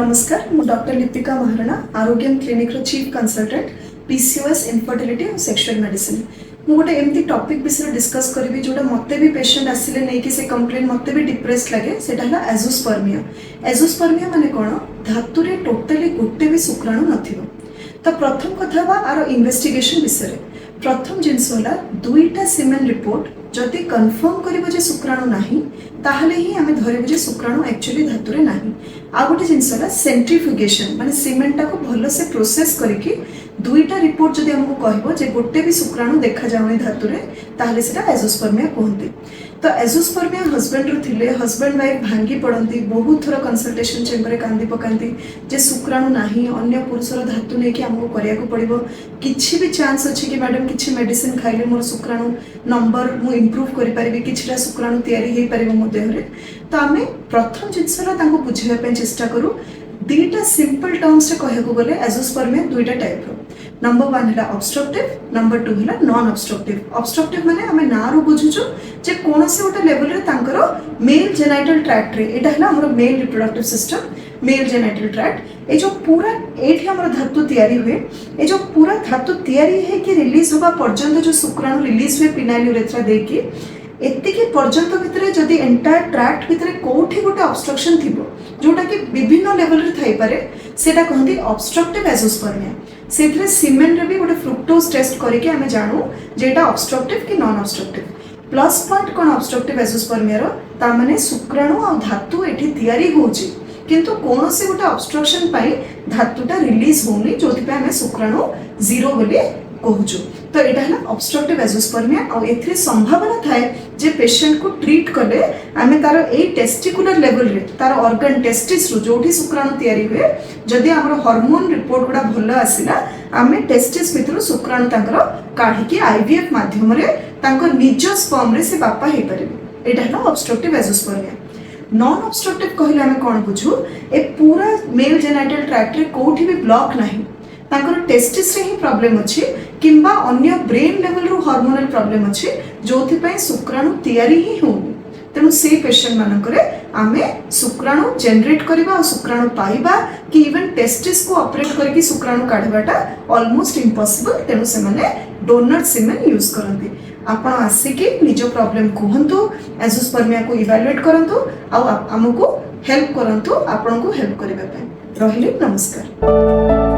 नमस्कार मु डॉक्टर लिपिका महाराणा आरोग्यम क्लिनिक रो chief consultant PCOS infertility और सेक्सुअल मेडिसिन मु गोटे एमती टॉपिक विषय डिस्कस करी जोटा मते भी पेशेंट आसिले नहीं कि से कंप्लेन मते भी डिप्रेस लगे सेटा हला एजोस्पर्मिया। एजोस्पर्मिया माने कोन धातु रे टोटली गोटे भी शुक्राणु नथिबो। तो प्रथम कथा बा आरो इन्वेस्टिगेशन विषय प्रथम जिनस होला दुईटा सीमेन रिपोर्ट जदि कन्फर्म करिबो जे शुक्राणु नाही ताहले ही आमे धरिबो जे शुक्राणु एक्चुअली धातु रे नाही। आ गोटे जिनस होला सेंट्रीफ्यूगेशन माने सीमेंट को भलो से प्रोसेस करिकि दुईटा रिपोर्ट जदि हमको कहबो जे गोटे भी शुक्राणु देखा जाउनी धातु रे ताहले सेटा एजोस्पर्मिया कहंती। तो एजोस्पर्मिया हस्बैंड रो थिले हस्बैंड वाइफ भांगी पड़ती बहुत थर कंसल्टेशन चेम्बर रे कांदी पकांती जे शुक्राणु नाही अन्य पुरुषर धातु नै कि हमको करिया को पड़िबो किछि भी चांस अछि कि मैडम किछि मेडिसिन खाइले मोर शुक्राणु नंबर मु इंप्रूव करि परिबि किछिटा शुक्राणु तयारी हे परिबो मो देह रे। तो आमे प्रथम जिनसला तांको बुझिबा पे चेष्टा करू दुईटा सिंपल टर्म्स रे कहको गले एजोस्पर्मिया दुईटा टाइप रो नंबर 1 है ऑब्स्ट्रक्टिव नंबर 2 है नॉन ऑब्स्ट्रक्टिव। ऑब्स्ट्रक्टिव माने हमें ना रो बुझुचो जे कोनसे गोटे लेवल रे तांकर मेल जेनाइटल ट्रैक्ट रे एटा है हमर male reproductive system male genital tract ए जो पूरा एठी हमर धातु तयारी हुए ए जो पूरा धातु तयारी है कि रिलीज होबा पर्यंत जो शुक्राणु रिलीज हुए पिनाइल यूरेथ्रा देकी एतिके पर्यंत भितरे जदि एंटायर ट्रैक्ट भितरे कोठी गोटे ऑब्स्ट्रक्शन थिबो जोटा कि विभिन्न लेवल रे थाई पारे सेटा कहंदी ऑब्स्ट्रक्टिव एजोस्पर्मिया। सेथरे सीमेन रे भी गोटे फ्रुक्टोज टेस्ट करके हमें जानू जेटा ऑब्स्ट्रक्टिव कि नॉन ऑब्स्ट्रक्टिव। प्लस पॉइंट कोन ऑब्स्ट्रक्टिव एजोस्पर्मिया रो ता माने शुक्राणु आ धातु एठी तयारी होउची किंतु कोनोसी गोटे ऑब्स्ट्रक्शन पाई धातुटा रिलीज होउनी जोथि पे हमें शुक्राणु जीरो बोली कहूचु। तो एटा है ऑब्स्ट्रक्टिव एजोस्पर्मिया और एथरे संभावना थाए जे पेशेंट को ट्रीट कले आमे तार ए टेस्टिकुलर लेवल रे तार ऑर्गन टेस्टिस रो जोठी शुक्राणु तयारी हुए जदि हमर हार्मोन रिपोर्ट गुडा भलो आसिला आमे टेस्टिस भितरु शुक्राणु तांकर काढी के आईवीएफ माध्यम रे तांकर निज स्पर्म रे से बापा हे परिबे। एटा है ऑब्स्ट्रक्टिव एजोस्पर्मिया। नॉन ऑब्स्ट्रक्टिव कहले हमें कोन बुझू ए पूरा मेल जेनाइटल ट्रैक्ट रे कोठी भी ब्लॉक नाही तांकर टेस्टिस रे ही प्रॉब्लम अछि किंबा अन्य ब्रेन लेवल रो हार्मोनल प्रॉब्लम अछि जोथि पय शुक्राणु तयारी ही हो तेनु से पेशेंट मानकरे आमे शुक्राणु जनरेट करबा और शुक्राणु पाइबा कि इवन टेस्टिस को ऑपरेट करके शुक्राणु काढबाटा ऑलमोस्ट इम्पॉसिबल तेनु से माने डोनर सीमेन यूज करंती। आपण आसिके निज प्रॉब्लम कहंतु एजोस्पर्मिया को इवैल्यूएट करंतु आ हमको हेल्प करंतु आपन को हेल्प करबा पे रहिले। नमस्कार।